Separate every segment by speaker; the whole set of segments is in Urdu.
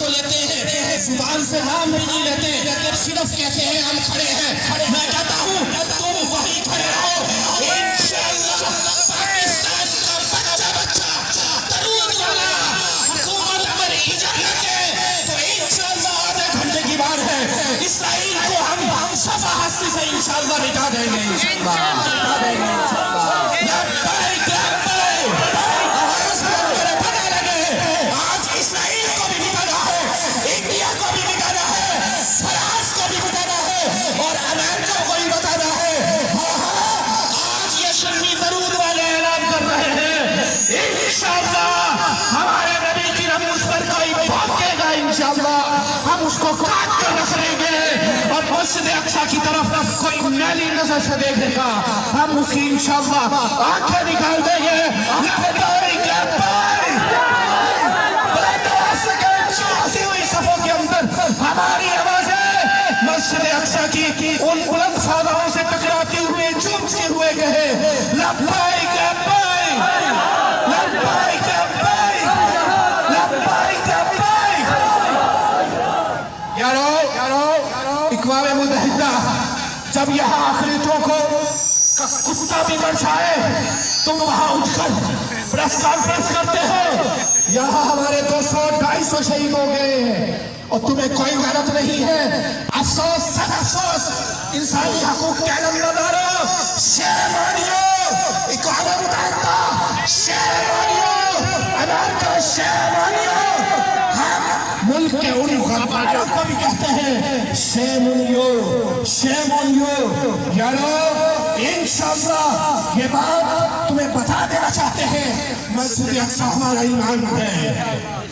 Speaker 1: کو لیتے ہیں، زبان سے نام بھی نہیں لیتے، صرف کہتے ہیں ہم کھڑے ہیں۔ میں کہتا ہوں تم وہیں کھڑے رہو، انشاءاللہ پاکستان کا بچہ بچہ درود والا حکومت پر اجازت ہے تو انشاءاللہ آدھے گھنٹے کی بات ہے، اسرائیل کو ہم صفا ہستی سے انشاءاللہ مٹا دیں گے، ہم اس کو کاٹ کر رکھ لیں گے اور مسجد اقصی کی طرف کوئی میلی نظر سے دیکھے گا ہم اس کی انشاءاللہ آنکھیں نکال دیں گے۔ صفوں کے اندر ہماری آوازیں مسجد اقصی کی ان بلند فضاؤں سے ٹکراتی ہوئے چومتے ہوئے کہے لبیک لبیک لبیک لبیک لبیک۔ یارو اقوام متحدہ جب یہاں اقلیتوں کو کتا بھی برسائے تم وہاں اٹھ کر پریس کانفرنس کرتے ہو، یہاں ہمارے 200-250 شہید ہو گئے ہیں اور تمہیں کوئی غیرت نہیں ہے۔ افسوس سب افسوس انسانی حقوق کے علمبرداروں، شیر مانیو اقوام متحدہ، شیر مانیو امریکہ، شیر مانیو۔ ہم ملک کے ان غرباریوں کو بھی کہتے ہیں شیم on you, shame on you. یارو انشاءاللہ یہ بات تمہیں بتا دینا چاہتے ہیں، مسجد اقصی ہمارا ایمان ہے،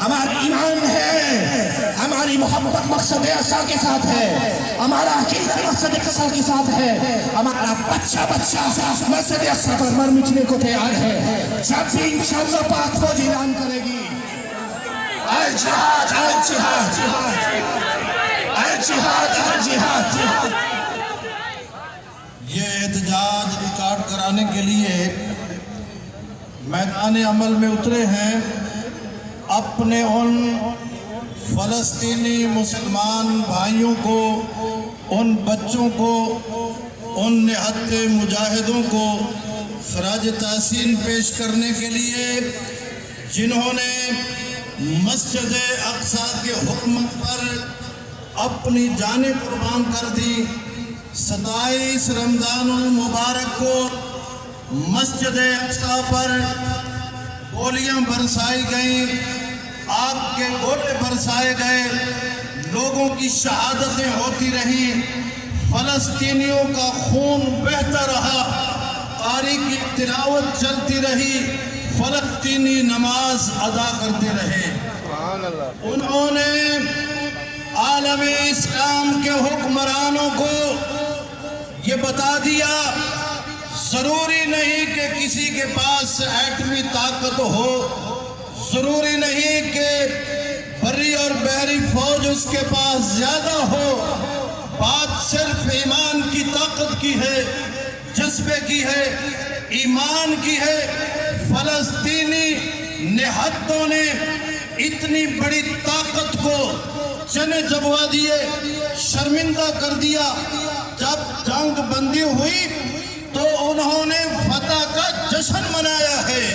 Speaker 1: ہمارا ایمان ہے، ہماری محبت مقصد اقصی کے ساتھ ہے، ہمارا عقیدہ مقصد اقصی کے ساتھ ہے، ہمارا بچہ مسجد اقصی پر مر مٹنے کو تیار ہے۔ جب بھی انشاءاللہ پاک فوج اعلان کرے گی الجہاد الجہاد الجہاد الجہاد،
Speaker 2: یہ احتجاج ریکارڈ کرانے کے لیے میدان عمل میں اترے ہیں اپنے ان فلسطینی مسلمان بھائیوں کو، ان بچوں کو، ان نہتے مجاہدوں کو خراج تحسین پیش کرنے کے لیے جنہوں نے مسجد اقصی کے حکم پر اپنی جانیں قربان کر دی۔ 27 رمضان المبارک کو مسجد اقصی پر گولیاں برسائی گئیں، آگ کے گولے برسائے گئے، لوگوں کی شہادتیں ہوتی رہیں، فلسطینیوں کا خون بہتا رہا، قاری کی تلاوت چلتی رہی، فلسطینی نماز ادا کرتے رہے۔ انہوں نے عالم اسلام کے حکمرانوں کو یہ بتا دیا ضروری نہیں کہ کسی کے پاس ایٹمی طاقت ہو، ضروری نہیں کہ بری اور بحری فوج اس کے پاس زیادہ ہو، بات صرف ایمان کی طاقت کی ہے، جذبے کی ہے، ایمان کی ہے۔ فلسطینی نہتوں نے اتنی بڑی طاقت کو چنے چبوا دیے، شرمندہ کر دیا۔ جب جنگ بندی ہوئی تو انہوں نے فتح کا جشن منایا ہے۔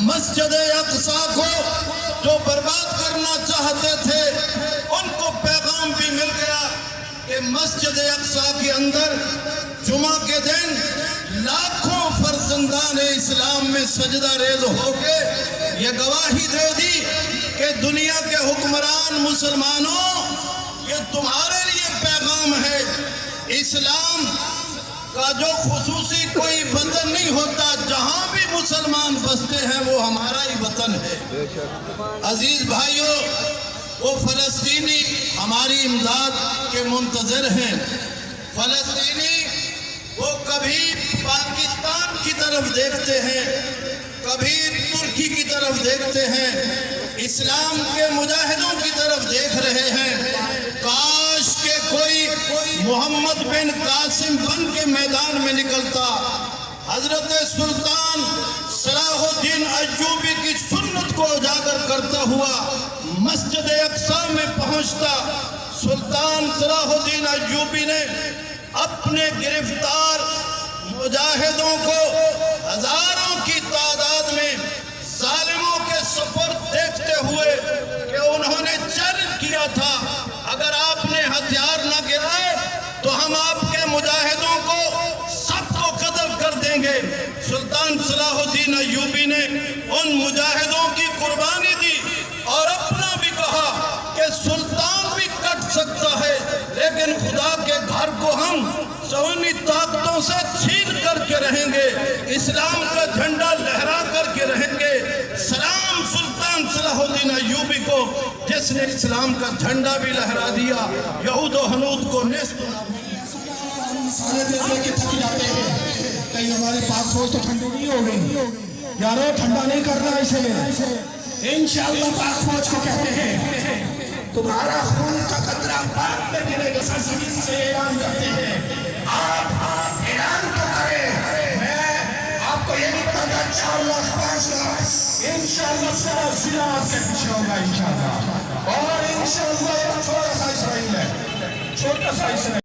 Speaker 2: مسجد اقصی کو جو برباد کرنا چاہتے تھے ان کو پیغام بھی مل گیا کہ مسجد اقصی کے اندر جمعہ کے دن لاکھوں فرزندان اسلام میں سجدہ ریز ہو کے یہ گواہی دے دی کہ دنیا کے حکمران مسلمانوں، یہ تمہارے لیے پیغام ہے۔ اسلام کا جو خصوصی کوئی وطن نہیں ہوتا، جہاں بھی مسلمان بستے ہیں وہ ہمارا ہی وطن ہے۔ عزیز بھائیوں، وہ فلسطینی ہماری امداد کے منتظر ہیں۔ فلسطینی وہ کبھی پاکستان کی طرف دیکھتے ہیں، کبھی ترکی کی طرف دیکھتے ہیں، اسلام کے مجاہدوں کی طرف دیکھ رہے ہیں۔ کاش کہ کوئی محمد بن قاسم بن کے میدان میں نکلتا، حضرت سلطان صلاح الدین ایوبی کی سنت کو اجاگر کرتا ہوا مسجد اقصی میں پہنچتا سلطان صلاح الدین ایوبی نے اپنے گرفتار مجاہدوں کو ہزاروں کی تعداد میں ظالموں کے سفر دیکھتے ہوئے کہ انہوں نے چیلنج کیا تھا اگر آپ نے ہتھیار نہ گرائے تو ہم آپ کے مجاہدوں کو سب کو قتل کر دیں گے. سلطان صلاح الدین ایوبی نے ان مجاہدوں کی قربانی دی اور اپنا بھی کہا کہ سلطان بھی کٹ سکتا ہے لیکن خدا کے گھر کو ہم سونی طاقتوں سے چھین کر کے رہیں گے, اسلام کا جھنڈا لہرا کر کے رہیں گے. سلام سلطان صلاح الدین ایوبی کو جس نے اسلام کا جھنڈا بھی لہرا دیا, یہود و حنود کو نیست و نابود.
Speaker 1: سارے دیکھنے کے تھک جاتے ہیں کہیں ہمارے پاک فوج تو ٹھنڈی نہیں ہو گئی. یارو ٹھنڈا نہیں کرنا اسے. انشاءاللہ پاک فوج کو کہتے ہیں تمہارا خون کا قطرہ پاک میں گرے گا. سرزمین سے اعلان کرتے ہیں آپ اعلان تو کریں. میں آپ کو یہ نہیں بتا گا 4 لاکھ 5 لاکھ انشاءاللہ سارا ضلع آپ کے پیچھے ہوگا انشاءاللہ. اور انشاءاللہ ایک چھوٹا سا اسرائیل ہے, چھوٹا سا اسرائیل.